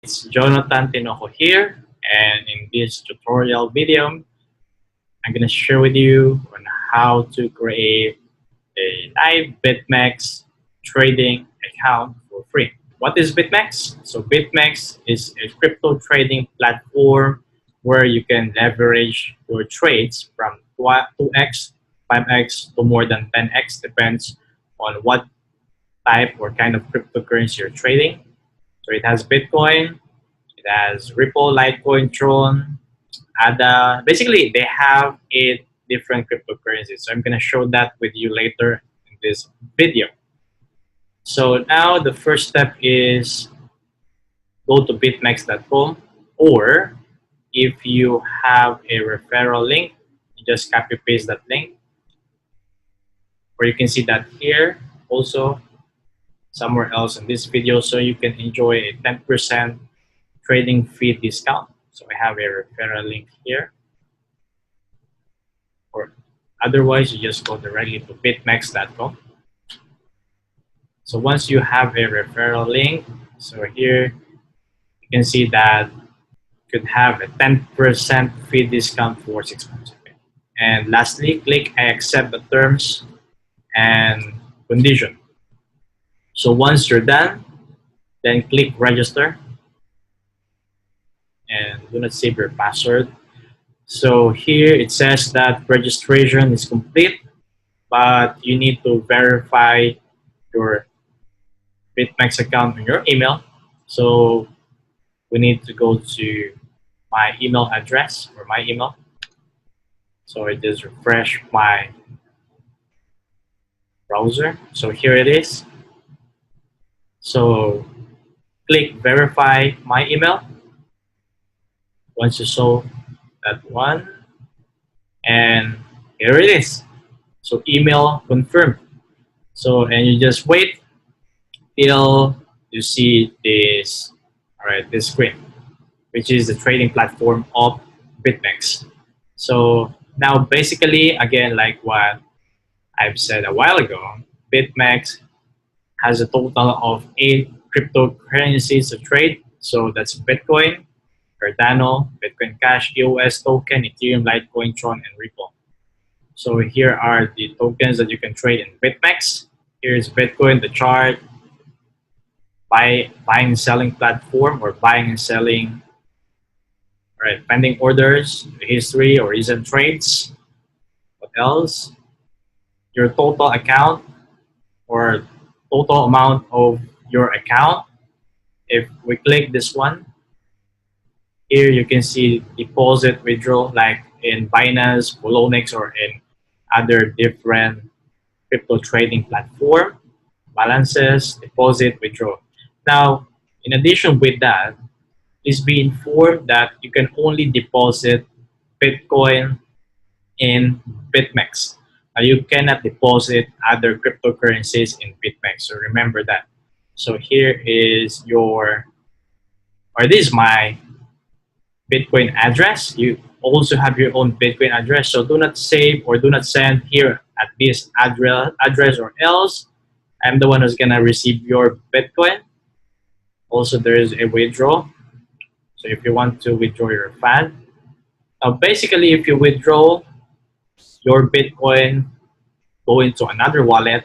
It's Jonathan Tinoco here, and in this tutorial video, I'm going to share with you on how to create a live Bitmex trading account for free. What is Bitmex? So Bitmex is a crypto trading platform where you can leverage your trades from 2x, 5x to more than 10x, depends on what type or kind of cryptocurrency you're trading. So it has Bitcoin, it has Ripple, Litecoin, Tron, ADA. Basically, they have 8 different cryptocurrencies. So I'm going to show that with you later in this video. So now the first step is go to bitmex.com, or if you have a referral link, you just copy paste that link. Or you can see that here also somewhere else in this video, so you can enjoy a 10% trading fee discount. So I have a referral link here, or otherwise you just go directly to bitmex.com. So once you have a referral link, so here you can see that you could have a 10% fee discount for 6 months. Okay. And lastly, click I accept the terms and condition. So once you're done, then click register and do not save your password. So here it says that registration is complete, but you need to verify your Bitmex account on your email. So we need to go to my email address or my email. So I just refresh my browser. So here it is. So click verify my email. Once you saw that one, and here it is. So email confirmed. So, and you just wait till you see this, all right, this screen, which is the trading platform of Bitmex. So now basically, again, like what I've said a while ago, Bitmex has a total of 8 cryptocurrencies to trade. So that's Bitcoin, Cardano, Bitcoin Cash, EOS token, Ethereum, Litecoin, Tron, and Ripple. So here are the tokens that you can trade in Bitmex. Here's Bitcoin, the chart, buying and selling platform, or buying and selling, right, pending orders, history or recent trades. What else? Your total account, or total amount of your account. If we click this one, here you can see deposit, withdrawal, like in Binance, Poloniex, or in other different crypto trading platform. Balances, deposit, withdraw. Now, in addition with that, please be informed that you can only deposit Bitcoin in Bitmex. You cannot deposit other cryptocurrencies in Bitmex, so remember that. So here is your, or this is my Bitcoin address. You also have your own Bitcoin address, so do not save or do not send here at this address, or else I'm the one who's gonna receive your Bitcoin. Also, there is a withdraw. So if you want to withdraw your fund, now basically if you withdraw your Bitcoin, go into another wallet.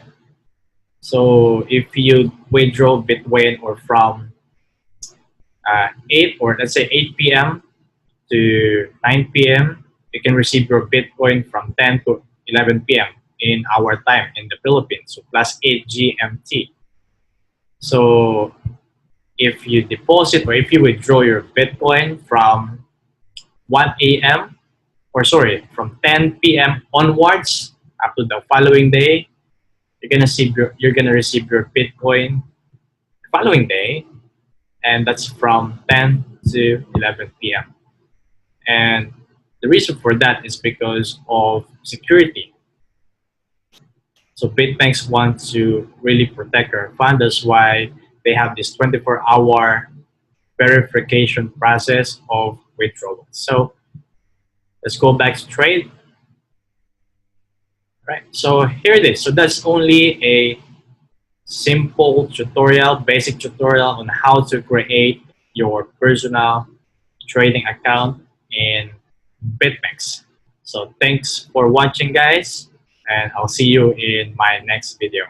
So if you withdraw Bitcoin or from 8, or let's say 8 p.m. to 9 p.m., you can receive your Bitcoin from 10 to 11 p.m. in our time in the Philippines, so +8 GMT. So if you deposit or if you withdraw your Bitcoin from 1 a.m. or sorry, from 10 p.m. onwards up to the following day, you're gonna receive your Bitcoin the following day, and that's from 10 to 11 p.m. And the reason for that is because of security. So Bitmex wants to really protect our fund. That's why they have this 24-hour verification process of withdrawal. So let's go back to trade. Right, so here it is. So that's only a simple tutorial, basic tutorial on how to create your personal trading account in Bitmex. So thanks for watching, guys, and I'll see you in my next video.